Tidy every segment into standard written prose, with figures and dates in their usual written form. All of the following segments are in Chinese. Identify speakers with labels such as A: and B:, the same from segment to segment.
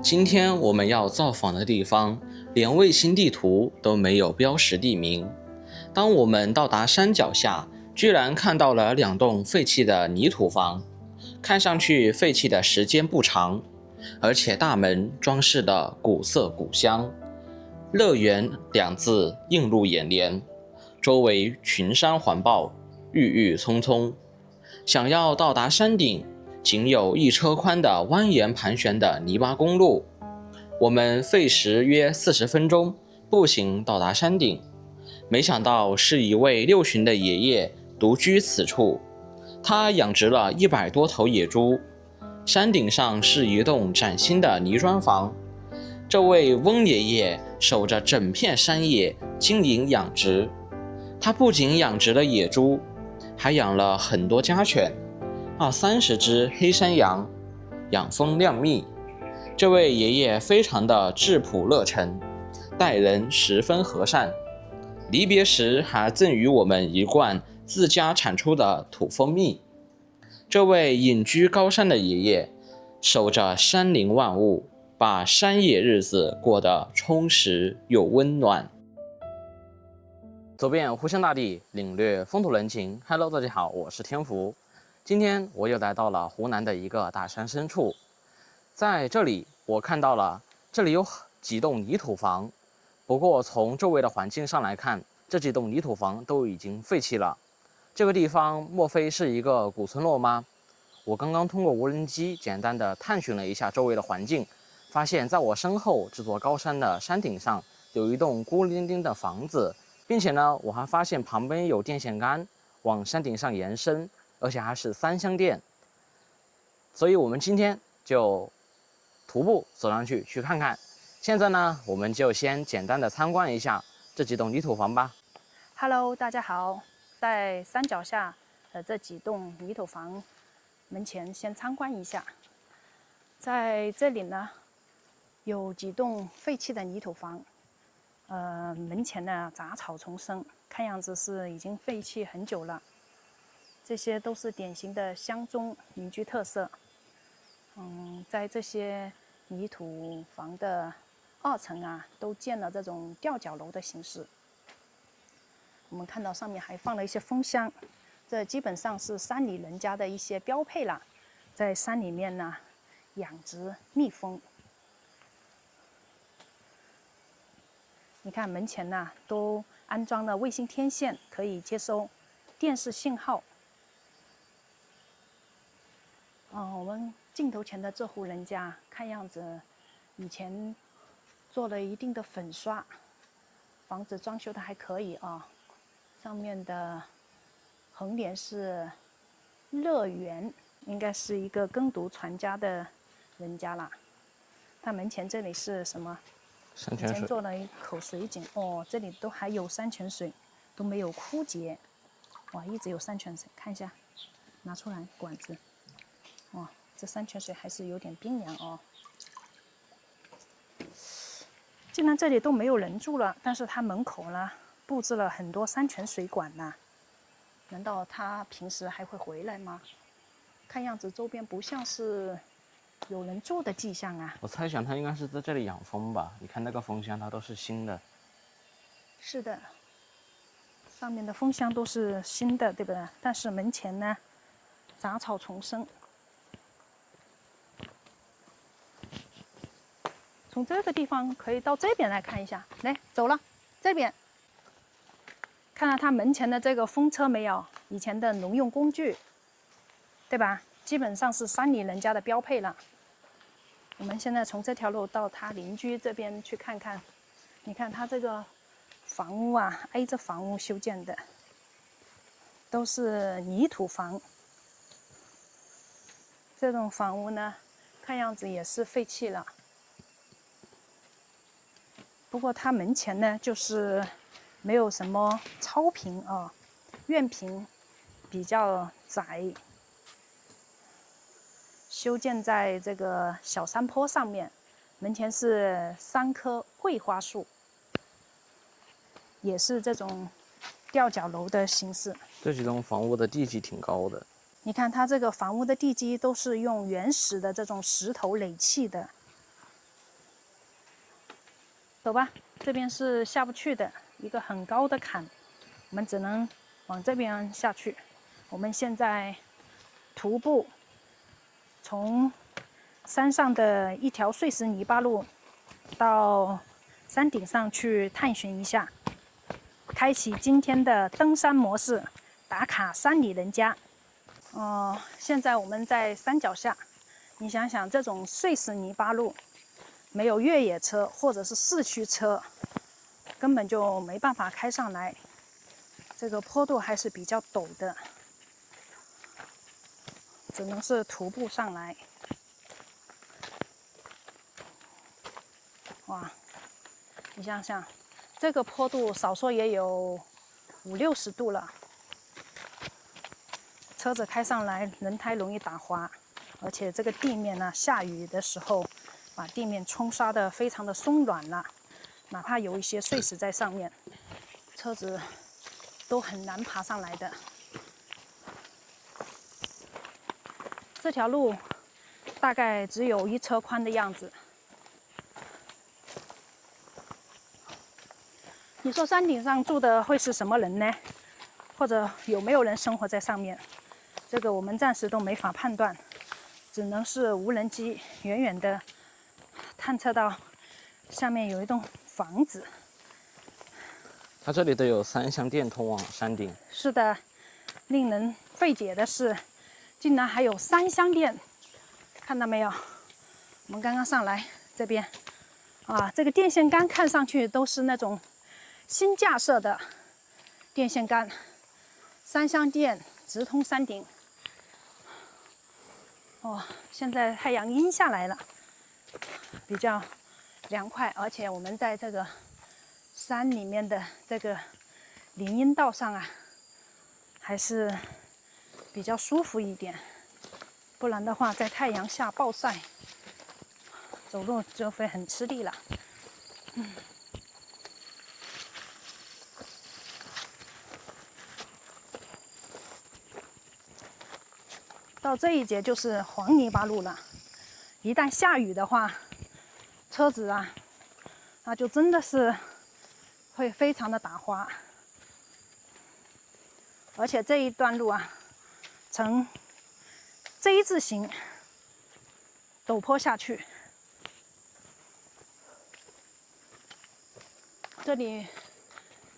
A: 今天我们要造访的地方，连卫星地图都没有标识地名。当我们到达山脚下，居然看到了2栋废弃的泥土房，看上去废弃的时间不长，而且大门装饰的古色古香，乐园2字映入眼帘。周围群山环抱，郁郁葱葱。想要到达山顶，仅有1车宽的蜿蜒盘旋的泥巴公路。我们费时约40分钟步行到达山顶，没想到是一位60旬的爷爷独居此处。他养殖了100多头野猪。山顶上是一栋崭新的泥砖房。这位翁爷爷守着整片山野经营养殖。他不仅养殖了野猪，还养了很多家犬，20-30只黑山羊，养蜂酿蜜。这位爷爷非常的质朴热忱，待人十分和善。离别时还赠予我们1罐自家产出的土蜂蜜。这位隐居高山的爷爷，守着山林万物，把山野日子过得充实又温暖。走遍湖山大地，领略风土人情。Hello， 大家好，我是天福。今天我又来到了湖南的一个大山深处，在这里我看到了这里有几栋泥土房，不过从周围的环境上来看，这几栋泥土房都已经废弃了。这个地方莫非是一个古村落吗？我刚刚通过无人机简单的探寻了一下周围的环境，发现在我身后这座高山的山顶上有一栋孤零零的房子，并且呢，我还发现旁边有电线杆往山顶上延伸，而且还是3相电。所以我们今天就徒步走上去看看。现在呢，我们就先简单的参观一下这几栋泥土房吧。
B: Hello， 大家好，在山脚下的这几栋泥土房门前先参观一下。在这里呢，有几栋废弃的泥土房，门前呢杂草丛生，看样子是已经废弃很久了。这些都是典型的乡中民居特色。在这些泥土房的2层啊，都建了这种吊脚楼的形式。我们看到上面还放了一些蜂箱，这基本上是山里人家的一些标配了。在山里面呢，养殖蜜蜂。你看门前呢，都安装了卫星天线，可以接收电视信号。我们镜头前的这户人家，看样子以前做了一定的粉刷，房子装修的还可以啊。上面的横联是乐园，应该是一个耕读传家的人家啦。它门前这里是什么？
A: 山泉水。
B: 以前做了一口水井哦，这里都还有山泉水，都没有枯竭。哇，一直有山泉水，看一下，拿出来管子。哇，这山泉水还是有点冰凉哦。既然这里都没有人住了，但是它门口呢布置了很多山泉水管呢，难道他平时还会回来吗？看样子周边不像是有人住的迹象啊。
A: 我猜想他应该是在这里养蜂吧，你看那个蜂箱它都是新的。
B: 是的，上面的蜂箱都是新的，对不对？但是门前呢杂草丛生。从这个地方可以到这边来看一下，来走了，这边看到它门前的这个风车没有？以前的农用工具，对吧？基本上是山里人家的标配了。我们现在从这条路到他邻居这边去看看。你看他这个房屋啊，挨着房屋修建的，都是泥土房。这种房屋呢，看样子也是废弃了。不过它门前呢，就是没有什么超平啊，院平比较窄，修建在这个小山坡上面。门前是3棵桂花树，也是这种吊脚楼的形式。
A: 这几栋房屋的地基挺高的。
B: 你看它这个房屋的地基都是用原始的这种石头垒砌的，走吧，这边是下不去的，一个很高的坎，我们只能往这边下去。我们现在徒步从山上的一条碎石泥巴路到山顶上去探寻一下，开启今天的登山模式，打卡山里人家。现在我们在山脚下，你想想，这种碎石泥巴路，没有越野车或者是四驱车，根本就没办法开上来。这个坡度还是比较陡的，只能是徒步上来。哇，你想想，这个坡度少说也有50-60度了，车子开上来轮胎容易打滑，而且这个地面呢，下雨的时候把地面冲刷得非常的松软了，哪怕有一些碎石在上面，车子都很难爬上来的。这条路大概只有1车宽的样子。你说山顶上住的会是什么人呢？或者有没有人生活在上面？这个我们暂时都没法判断，只能是无人机远远的探测到下面有一栋房子。
A: 它这里都有3项电通往山顶。
B: 是的，令人费解的是，竟然还有3箱电，看到没有？我们刚刚上来这边，这个电线杆看上去都是那种新架设的电线杆，3箱电直通山顶。现在太阳阴下来了，比较凉快，而且我们在这个山里面的这个林荫道上啊，还是比较舒服一点。不然的话，在太阳下暴晒，走路就会很吃力了。到这一节就是黄泥巴路了，一旦下雨的话，车子啊，那就真的是会非常的打滑。而且这一段路啊，呈 Z 字形陡坡下去，这里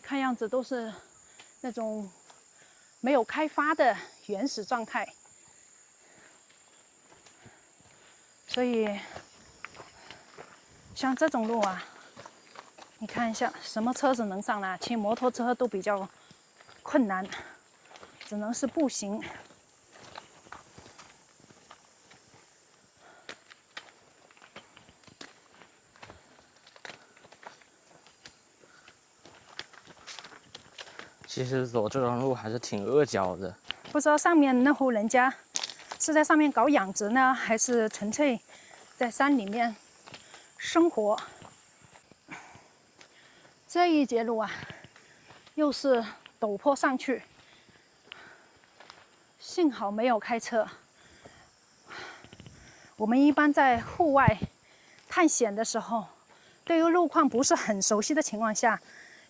B: 看样子都是那种没有开发的原始状态。所以，像这种路啊，你看一下，什么车子能上来？骑摩托车都比较困难，只能是步行。
A: 其实走这段路还是挺饿脚的。
B: 不知道上面那户人家是在上面搞养殖呢，还是纯粹在山里面生活。这一节路啊，又是陡坡上去，幸好没有开车。我们一般在户外探险的时候，对于路况不是很熟悉的情况下，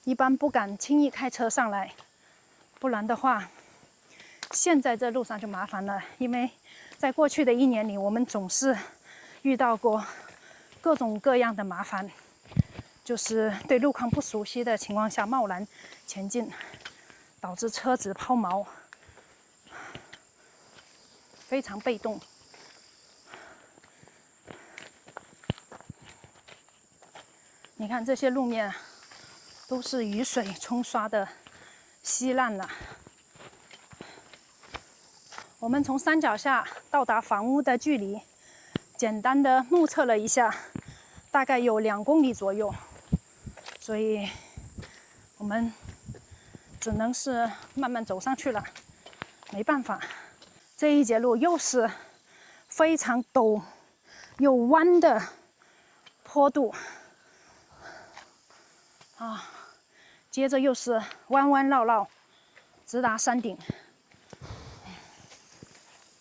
B: 一般不敢轻易开车上来，不然的话，现在这路上就麻烦了，因为在过去的1年里，我们总是遇到过各种各样的麻烦，就是对路况不熟悉的情况下贸然前进，导致车子抛锚，非常被动。你看这些路面都是雨水冲刷的稀烂了。我们从山脚下到达房屋的距离，简单的目测了一下，大概有2公里左右，所以我们只能是慢慢走上去了，没办法。这一节路又是非常陡又弯的坡度接着又是弯弯绕绕，直达山顶。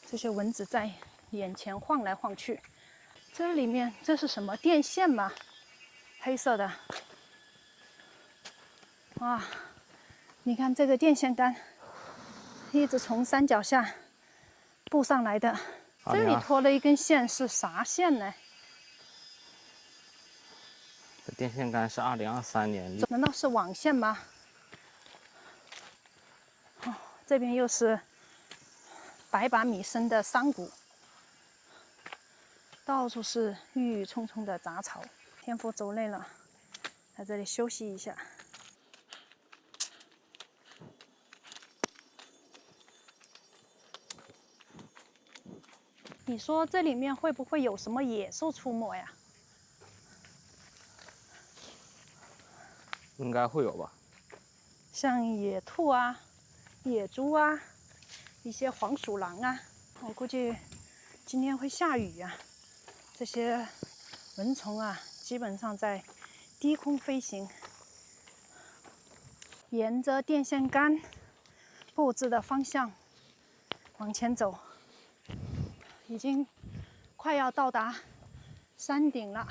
B: 这些蚊子在眼前晃来晃去。这里面这是什么电线吗？黑色的。哇，你看这个电线杆，一直从山脚下布上来的。这里拖了一根线，是啥线呢？
A: 这电线杆是2023年。
B: 难道是网线吗？哦，这边又是100把米深的山谷，到处是郁郁葱葱的杂草。天父走累了，在这里休息一下。你说这里面会不会有什么野兽出没呀？
A: 应该会有吧，
B: 像野兔啊、野猪啊、一些黄鼠狼啊。我估计今天会下雨呀，这些蚊虫啊，基本上在低空飞行。沿着电线杆布置的方向往前走，已经快要到达山顶了。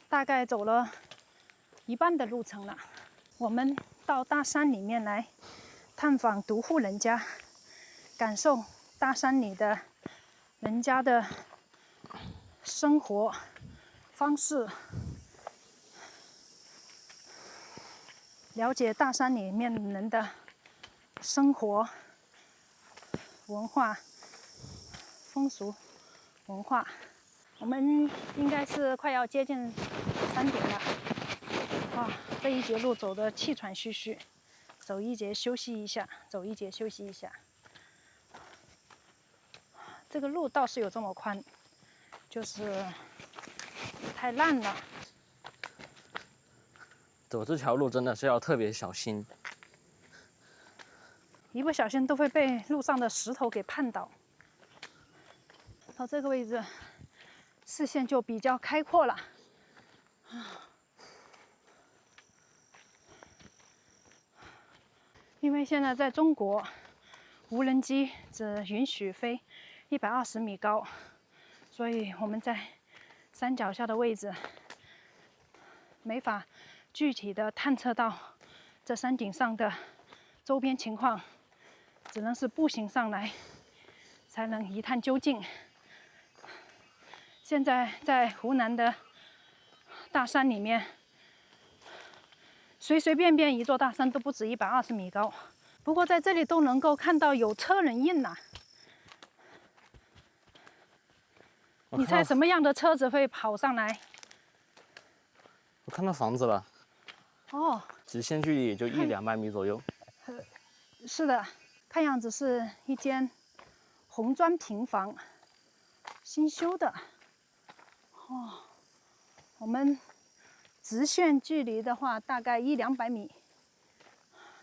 B: 大概走了一半的路程了。我们到大山里面来探访独户人家，感受大山里的人家的生活方式，了解大山里面人的生活文化、风俗文化。我们应该是快要接近山顶了。哇，这一节路走得气喘吁吁，走一节休息一下，走一节休息一下。这个路倒是有这么宽，就是太烂了。
A: 走这条路真的是要特别小心，
B: 一不小心都会被路上的石头给绊倒。到这个位置，视线就比较开阔了。因为现在在中国，无人机只允许飞120米高，所以我们在山脚下的位置没法具体的探测到这山顶上的周边情况，只能是步行上来才能一探究竟。现在在湖南的大山里面，随随便便一座大山都不止120米高，不过在这里都能够看到有车人印呐。你猜什么样的车子会跑上来？
A: 我看到房子了。
B: 哦，
A: 直线距离也就100-200米左右。
B: 是的，看样子是一间红砖平房，新修的。哦，我们直线距离的话，大概100-200米。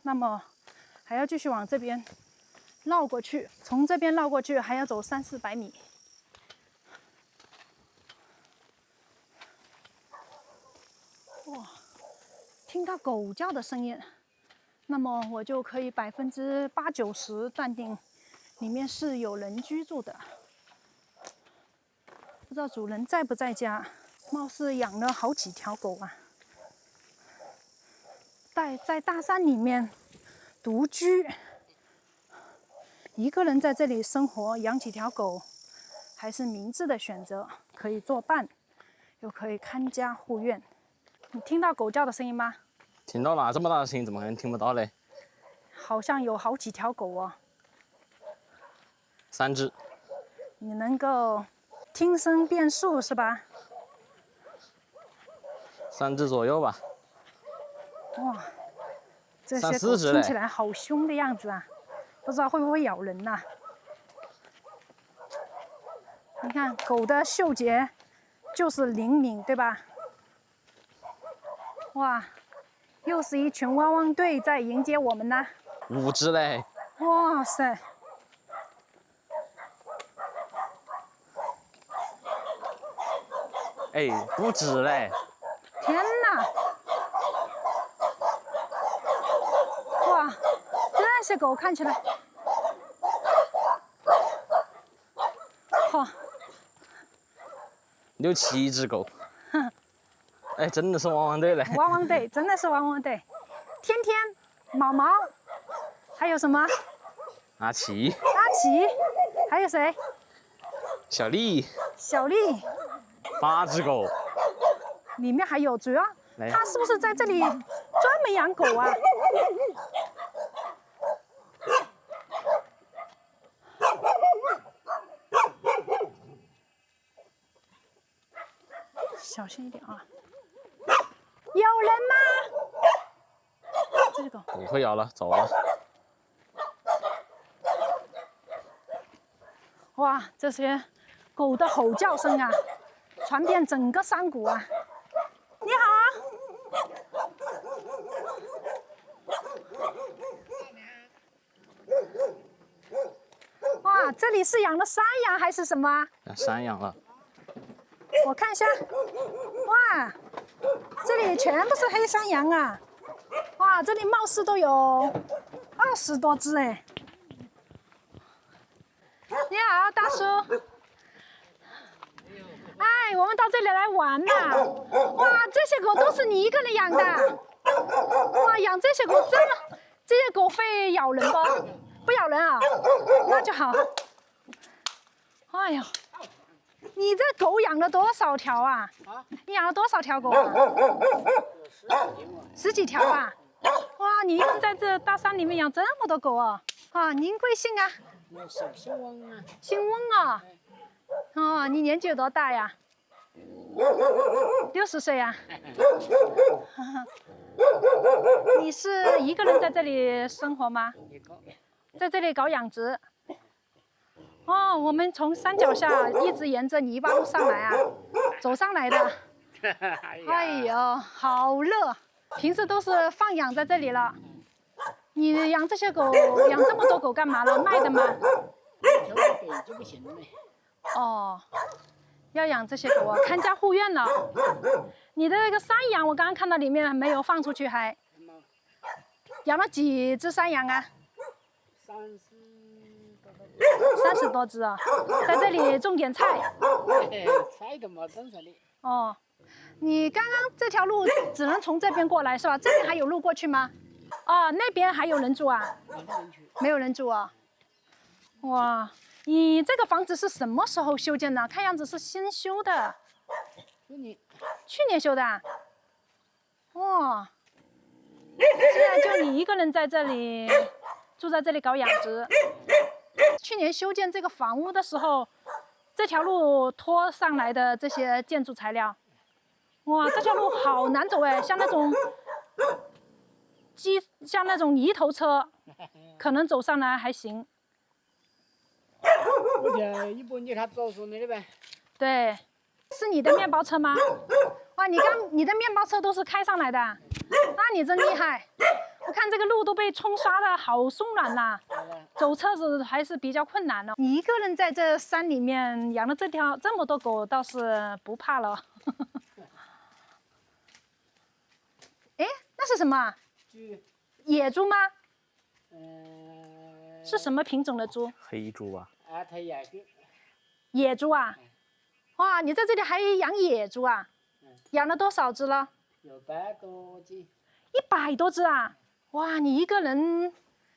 B: 那么还要继续往这边绕过去，从这边绕过去还要走300-400米。哇，听到狗叫的声音，那么我就可以80%-90%断定里面是有人居住的。不知道主人在不在家，貌似养了好几条狗啊。在大山里面独居，一个人在这里生活，养几条狗，还是明智的选择，可以作伴，又可以看家护院。你听到狗叫的声音吗？
A: 听到了，这么大的声音怎么可能听不到嘞？
B: 好像有好几条狗哦。
A: 3只。
B: 你能够听声辨数是吧
A: ？3只左右吧。
B: 哇，这些
A: 3-4
B: 狗
A: 只
B: 听起来好凶的样子啊，不知道会不会咬人呐？你看狗的嗅觉就是灵敏，对吧？哇，又是一群汪汪队在迎接我们呢。
A: 5只嘞！
B: 哇塞！
A: 哎，不止嘞！
B: 天哪！哇，这些狗看起来，
A: 6、7只狗。哎，真的是汪汪队嘞！
B: 汪汪队真的是汪汪队，天天、毛毛，还有什么？
A: 阿奇、
B: 阿奇，还有谁？
A: 小丽，
B: 小丽，
A: 8只狗。
B: 里面还有，主要
A: 来
B: 他是不是在这里专门养狗啊？小心一点啊！有人吗？这个狗，
A: 不会咬了，走了。
B: 哇，这些狗的吼叫声啊，传遍整个山谷啊！你好，哇，这里是养的山羊还是什么啊？
A: 山羊了。
B: 我看一下，哇，这里全部是黑山羊啊！哇，这里貌似都有20多只哎。你好，大叔。哎，我们到这里来玩呐！哇，这些狗都是你一个人养的？哇，养这些狗这些狗会咬人不？不咬人啊？那就好。哎呀。你这狗养了多少条啊？你养了多少条狗啊？10几条啊！哇，你一个人在这大山里面养这么多狗啊！啊，您贵姓啊？
C: 姓翁啊。
B: 姓翁啊？哦，你年纪有多大呀？60岁呀？你是一个人在这里生活吗？在这里搞养殖？哦，我们从山脚下一直沿着泥巴路上来啊，走上来的。哎呦，好热！平时都是放养在这里了。你养这些狗，养这么多狗干嘛了？卖的吗？
C: 给就不行了。
B: 哦，要养这些狗啊，看家护院了。你的那个山羊，我刚刚看到里面没有放出去，还养了几只山羊啊？30多只啊，在这里种点菜。
C: 菜都没种上的。
B: 哦，你刚刚这条路只能从这边过来是吧？这边还有路过去吗？哦，那边还有人住啊？没有人住啊？哇，你这个房子是什么时候修建的？看样子是新修的。去年修的啊？哇，现在就你一个人在这里住在这里搞养殖。去年修建这个房屋的时候，这条路拖上来的这些建筑材料，哇，这条路好难走哎，像那种泥头车，可能走上来还行。
C: 我就一般你他走上来的呗。
B: 对，是你的面包车吗？哇，你的面包车都是开上来的，那你真厉害。我看这个路都被冲刷的好松软呐，走车子还是比较困难的。你一个人在这山里面养了这么多狗，倒是不怕了。哎，那是什么？野猪吗？是什么品种的猪？
A: 黑猪吧。
C: 它也是。
B: 野猪啊？哇，你在这里还养野猪啊？养了多少只了？
C: 有100多只。
B: 100多只啊！哇，你一个人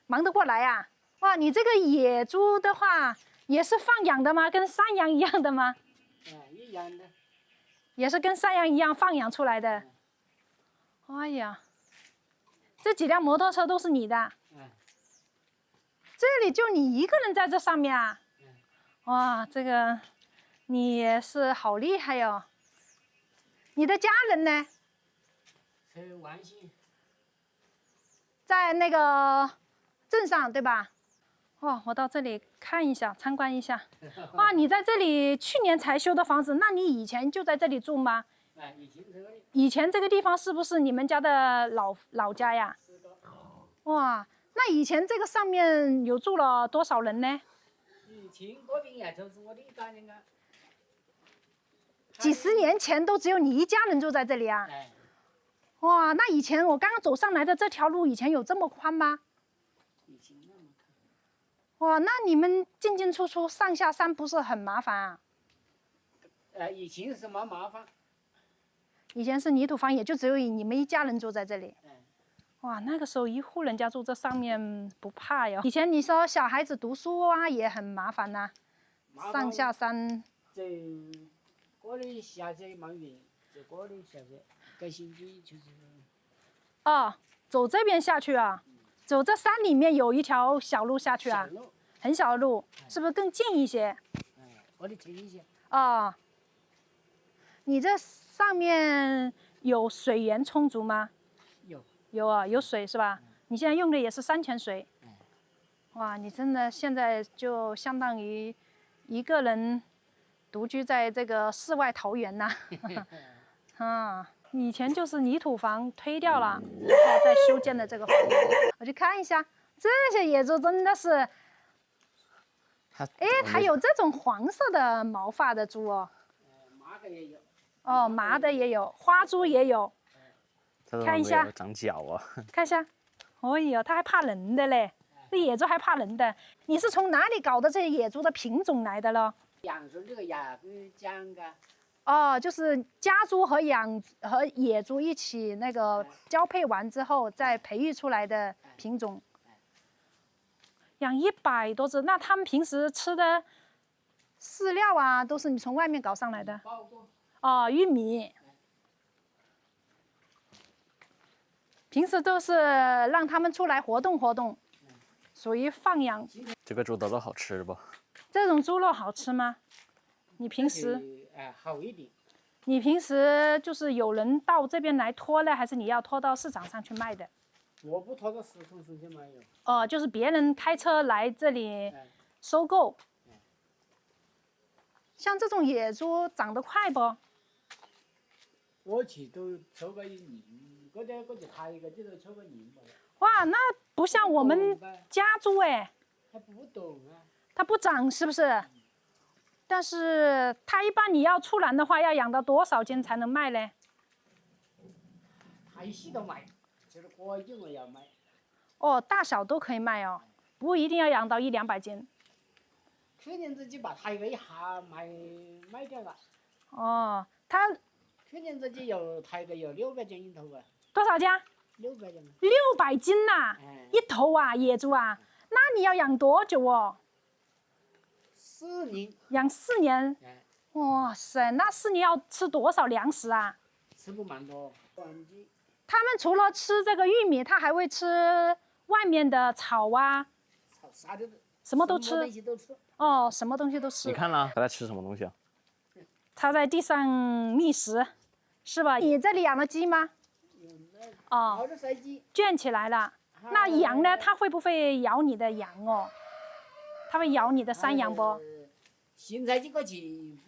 B: 忙得过来呀？哇，你这个野猪的话也是放养的吗？跟山羊一样的吗？
C: 一样的。
B: 也是跟山羊一样放养出来的。哎呀，这几辆摩托车都是你的？这里就你一个人在这上面啊？哇，这个你也是好厉害哟！你的家人呢？
C: 在万兴。
B: 在那个镇上对吧？哇，我到这里看一下，参观一下。哇，你在这里去年才修的房子，那你以前就在这里住吗？以前这个地方是不是你们家的老家呀？
C: 是的。
B: 哇，那以前这个上面有住了多少人呢？
C: 以前这边也就是我的家人啊。
B: 几十年前都只有你一家人住在这里啊？哇，那以前我刚刚走上来的这条路，以前有这么宽吗？
C: 以前那么宽。
B: 哇，那你们进进出出上下山不是很麻烦啊？
C: 以前是没麻烦。
B: 以前是泥土房，也就只有你们一家人住在这里。
C: 嗯。
B: 哇，那个时候一户人家住这上面不怕哟。以前你说小孩子读书啊也很麻烦呐、上下山。
C: 走过里下山蛮远，走过里下山，个星期就是。
B: 哦，走这边下去啊？走这山里面有一条小路下去啊？
C: 小路。
B: 很小的路，是不是更近一些？
C: 我的近一些。
B: 哦，你这上面有水源充足吗？
C: 有。
B: 有啊，有水是吧？你现在用的也是山泉水。哇，你真的现在就相当于一个人独居在这个世外桃源呐、啊，以前就是泥土房推掉了，然后再修建的这个房子。我去看一下，这些野猪真的是，哎，还有这种黄色的毛发的猪哦。
C: 麻的也有。
B: 哦，麻的也有，花猪也有。看一下，
A: 长脚啊！
B: 看一下，哎呦，它还怕人的嘞，这野猪还怕人的。你是从哪里搞的这些野猪的品种来的了？
C: 养出这个养跟讲个。
B: 哦，就是家猪和野猪一起那个交配完之后再培育出来的品种。养100多只，那他们平时吃的饲料啊，都是你从外面搞上来的？哦，玉米。平时都是让他们出来活动活动，属于放养。
A: 这个猪的肉好吃不？
B: 这种猪肉好吃吗？你平时
C: 好一点。
B: 你平时就是有人到这边来拖呢，还是你要拖到市场上去卖的？
C: 我不拖到市场上去卖哟。
B: 哦，就是别人开车来这里收购。像这种野猪长得快不？
C: 我去都抽个1年，这就抬个这都抽个年吧。
B: 哇，那不像我们家猪哎。
C: 它不懂啊。
B: 它不长是不是？但是它一般你要出栏的话，要养到多少斤才能卖呢？
C: 太细都卖，就是过1斤我要卖。
B: 哦，大小都可以卖哦，不一定要养到100-200斤。
C: 去年自己把抬个一下卖掉了。
B: 哦，它
C: 去年自己有抬个有600斤一头啊。
B: 多少家
C: ？600斤。
B: 600斤呐、一头啊，野猪啊，那你要养多久哦
C: ？4年。
B: 养4年。哇塞，那4年要吃多少粮食啊？
C: 吃不蛮多。
B: 他们除了吃这个玉米，他还会吃外面的草啊。
C: 草啥的。
B: 什么都吃。
C: 什么东西都吃。
B: 哦，什么东西都吃。
A: 你看啦，它在吃什么东西啊？
B: 它在地上觅食，是吧？你这里养了鸡吗？哦，圈起来了。那羊呢？它会不会咬你的羊哦？它会咬你的山羊不？
C: 现在这个去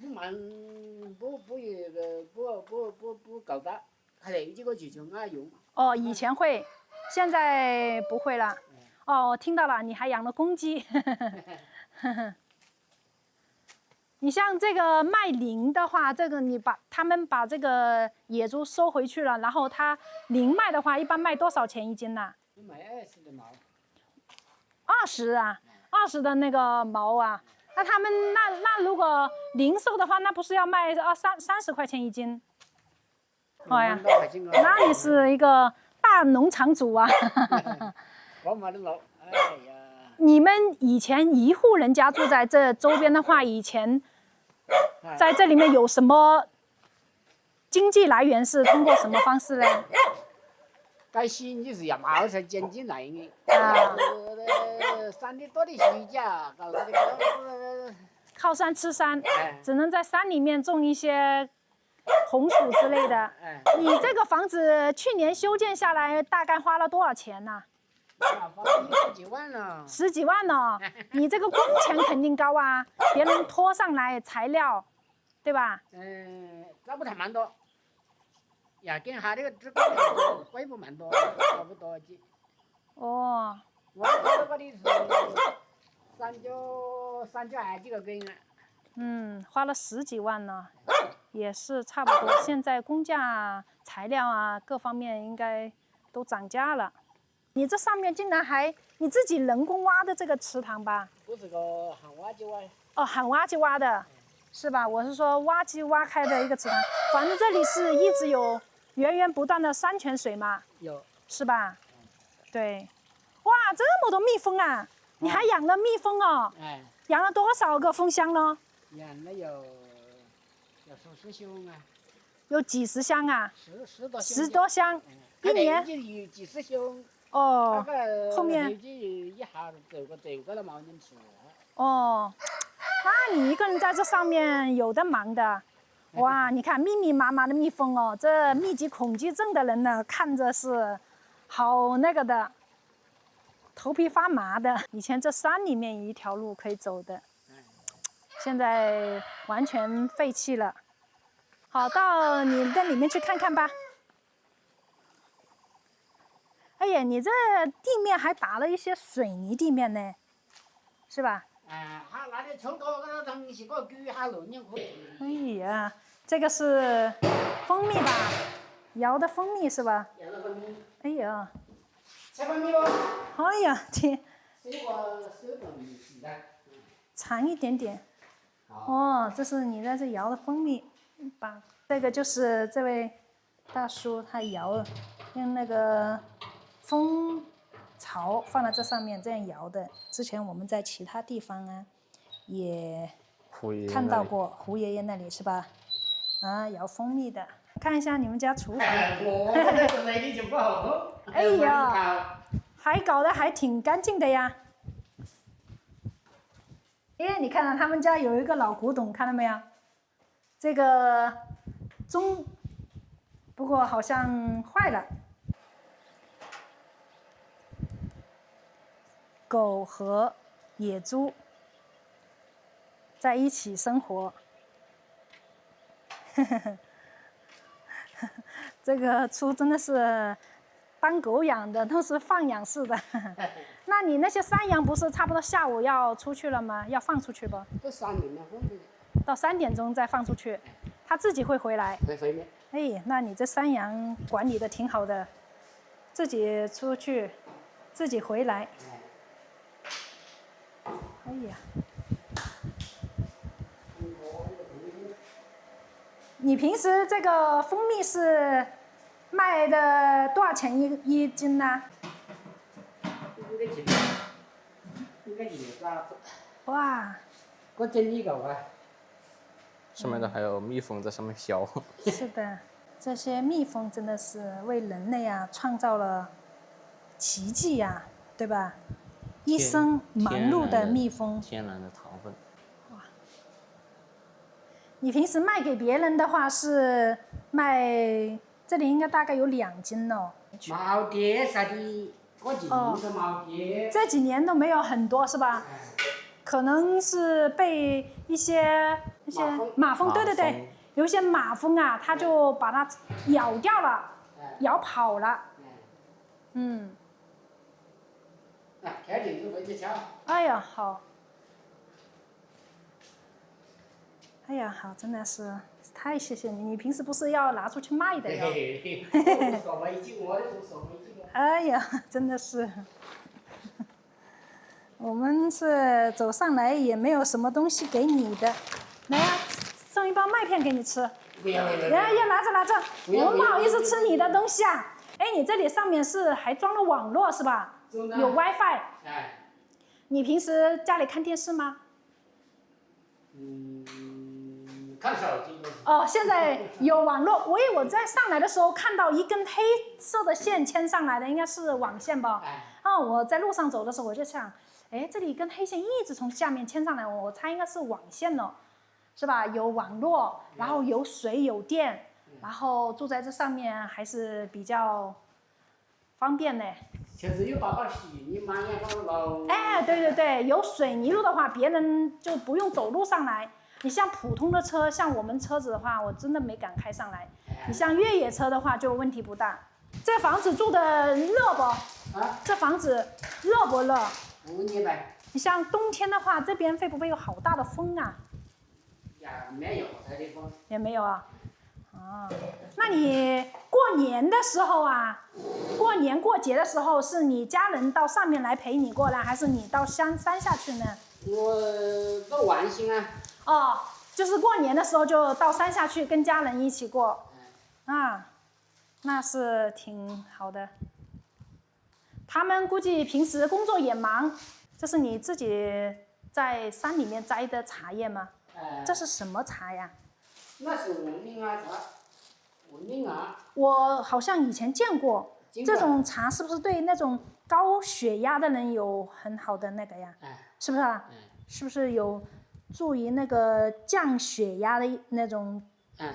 C: 不搞的，还得这个去就爱用。
B: 哦，以前会，现在不会了。哦，我听到了，你还养了公鸡。你像这个卖零的话，这个他们把这个野猪收回去了，然后他零卖的话，一般卖多少钱1斤呢？
C: 卖20的毛。
B: 20啊，20的那个毛啊，那他们那如果零售的话，那不是要卖30块钱1斤？哎呀，那你是一个大农场主啊！
C: 我买的老，哎呀。
B: 你们以前一户人家住在这周边的话，以前在这里面有什么经济来源？是通过什么方式呢？
C: 该洗你是要毛才经济来源。山里多的水饺，搞这个。
B: 靠山吃山，只能在山里面种一些红薯之类的。你这个房子去年修建下来，大概花了多少钱呢？
C: 花了10几万了。
B: 10几万呢？你这个工钱肯定高啊，别人拖上来材料，对吧？
C: 这不太蛮多，要跟他这个只贵不蛮多，差不多几。
B: 哦。
C: 我这个的是3.2几个根啊。
B: 花了10几万呢，也是差不多。现在工价、材料啊，各方面应该都涨价了。你这上面竟然还你自己人工挖的这个池塘吧？
C: 不是个喊挖就挖。
B: 哦，喊挖就挖的。是吧？我是说挖机挖开的一个池塘，反正这里是一直有源源不断的山泉水嘛，
C: 有，
B: 是吧？对，哇，这么多蜜蜂啊！你还养了蜜蜂哦？
C: 哎，
B: 养了多少个蜂箱呢？
C: 养了有数十箱啊，
B: 有几十箱啊？
C: 十多箱。
B: 10多箱，一年
C: 就有几十箱。
B: 哦。
C: 那个
B: 后面
C: 就一下走过了冇人吃。
B: 哦，那你一个人在这上面有的忙的，哇！你看密密麻麻的蜜蜂哦，这密集恐惧症的人呢，看着是好那个的，头皮发麻的。以前这山里面有一条路可以走的，现在完全废弃了。好，到你的里面去看看吧。哎呀，你这地面还打了一些水泥地面呢，是吧？
C: 他那里冲多个东西，个狗还乱扔过。
B: 哎呀，这个是蜂蜜吧？摇的蜂蜜是吧？
C: 摇了蜂蜜。
B: 哎呀，
C: 吃蜂蜜不？
B: 哎呀天，
C: 手工洗的。
B: 长一点点。哦，这是你在这摇的蜂蜜，把这个就是这位大叔他摇了，用那个蜂巢放在这上面这样摇的。之前我们在其他地方啊也看到过胡爷爷那里是吧？啊，摇蜂蜜的。看一下你们家厨房。
C: 我这个美丽就不好。
B: 哎呀，还搞得还挺干净的呀。哎，你看到他们家有一个老古董，看到没有？这个不过好像坏了。狗和野猪在一起生活。这个猪真的是当狗养的，都是放养式的。那你那些山羊不是差不多下午要出去了吗？要放出去不？
C: 都3点了，
B: 到3点钟再放出去，它自己会回来。
C: 会回来。
B: 哎，那你这山羊管理的挺好的，自己出去，自己回来。哎呀，你平时这个蜂蜜是卖的多少钱一斤呢？
C: 应该1咋子？
B: 哇，
C: 我整理过啊。
A: 上面的还有蜜蜂在上面飘。
B: 是的，这些蜜蜂真的是为人类啊创造了奇迹呀，对吧？一生忙碌的蜜蜂，
A: 天然的糖分。
B: 哇！你平时卖给别人的话是卖，这里应该大概有2斤哦。
C: 冇跌啥的，这几年都冇跌。
B: 这几年都没有很多是吧？可能是被一些马蜂，对对对，有一些马蜂啊，它就把它咬掉了，咬跑了。嗯。
C: 天天就回去敲。
B: 哎呀，好。哎呀，好，真的是太谢谢你！你平时不是要拿出去卖的呀？哎呀，真的是。我们是走上来也没有什么东西给你的，来呀，送一包麦片给你吃。
C: 不要，
B: 要拿着，我们不好意思吃你的东西啊。哎，你这里上面是还装了网络是吧？有 WiFi。
C: 哎。
B: 你平时家里看电视吗？
C: 看手机都是。
B: 哦，现在有网络。我在上来的时候看到一根黑色的线牵上来的，应该是网线吧？哦，我在路上走的时候我就想，哎，这里一根黑线一直从下面牵上来，我猜应该是网线了，是吧？有网络，然后有水有电，然后住在这上面还是比较方便的。
C: 就是有把水泥嘛，那个路。
B: 哎，对对对，有水泥路的话，别人就不用走路上来。你像普通的车，像我们车子的话，我真的没敢开上来。你像越野车的话，就问题不大。这房子住的热不？
C: 啊？
B: 这房子热不热？
C: 不热呗。
B: 你像冬天的话，这边会不会有好大的风啊？
C: 也没有这地方。
B: 也没有啊。啊，那你过年的时候啊，过年过节的时候，是你家人到上面来陪你过呢，还是你到山下去呢？
C: 我到万兴啊。
B: 哦，就是过年的时候就到山下去跟家人一起过，啊，那是挺好的。他们估计平时工作也忙，这是你自己在山里面摘的茶叶吗？这是什么茶呀？
C: 那是文林啊茶，文林啊。
B: 我好像以前见过，这种茶是不是对那种高血压的人有很好的那个呀？是不是啊？是不是有助于那个降血压的那种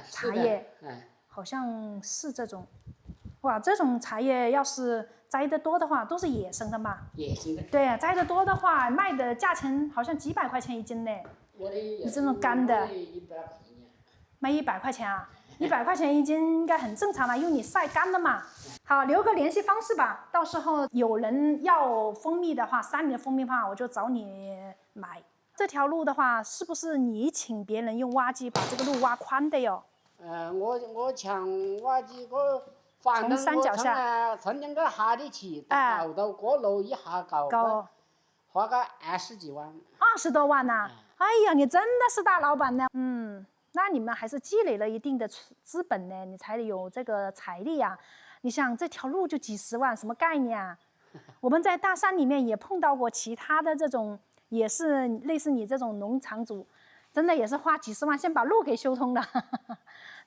B: 茶叶？好像是这种。哇，这种茶叶要是摘得多的话，都是野生的嘛？
C: 野生的。
B: 对呀，摘得多的话，卖的价钱好像几百块钱一斤呢。你这种干的，卖100块钱啊？100块钱一斤应该很正常了，因为你晒干了嘛。好，留个联系方式吧，到时候有人要蜂蜜的话，山里的蜂蜜的话，我就找你买。这条路的话，是不是你请别人用挖机把这个路挖宽的哟？
C: 我请挖机个。从
B: 山脚下，
C: 从那个下里去，搞到过路一下搞，花个20几万。
B: 20多万呐！哎呀，你真的是大老板呢。那你们还是积累了一定的资本呢，你才有这个财力呀。你想这条路就几十万，什么概念啊？我们在大山里面也碰到过其他的这种，也是类似你这种农场主，真的也是花几十万先把路给修通了。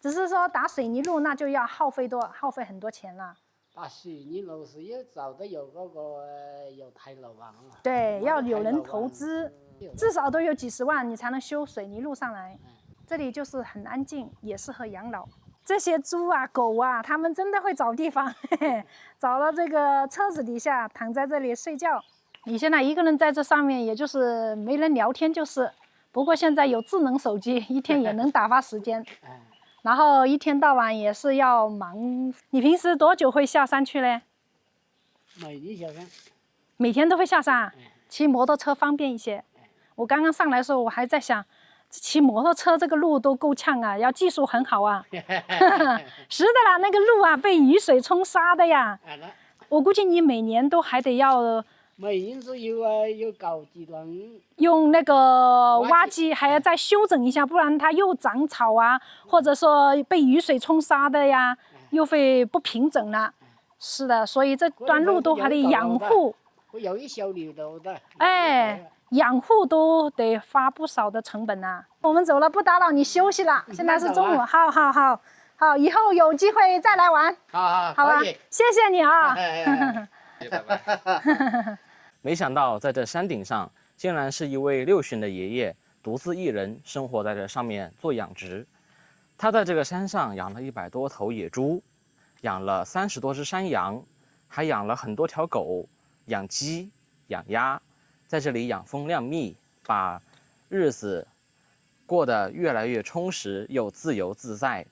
B: 只是说打水泥路那就要耗费很多钱了。
C: 打水泥路是要找的有有台老王啊。
B: 对，要有人投资，至少都有几十万，你才能修水泥路上来。这里就是很安静，也适合养老。这些猪啊、狗啊，它们真的会找地方，找到这个车子底下，躺在这里睡觉。你现在一个人在这上面，也就是没人聊天就是。不过现在有智能手机，一天也能打发时间。然后一天到晚也是要忙。你平时多久会下山去嘞？
C: 每天下山。
B: 每天都会下山，骑摩托车方便一些。我刚刚上来的时候，我还在想，骑摩托车这个路都够呛啊，要技术很好啊。是的啦，那个路啊，被雨水冲沙的呀。我估计你每年都还得要。
C: 每年都有啊，要搞几轮。
B: 用那个挖机还要再修整一下，不然它又长草啊，或者说被雨水冲沙的呀，又会不平整了。是的，所以这段路都还得养护。
C: 有一小流路的。
B: 哎，养护都得花不少的成本呐。我们走了，不打扰你休息了。现在是中午，好，以后有机会再来玩。好吧，谢谢你啊。
A: 拜拜。没想到在这山顶上，竟然是一位60的爷爷独自一人生活在这上面做养殖。他在这个山上养了100多头野猪，养了30多只山羊，还养了很多条狗，养鸡、养鸭，在这里养蜂酿蜜，把日子过得越来越充实又自由自在。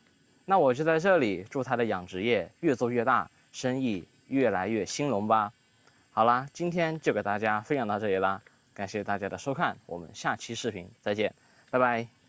A: 那我就在这里祝他的养殖业越做越大，生意越来越兴隆吧。好啦，今天就给大家分享到这里啦，感谢大家的收看，我们下期视频再见，拜拜。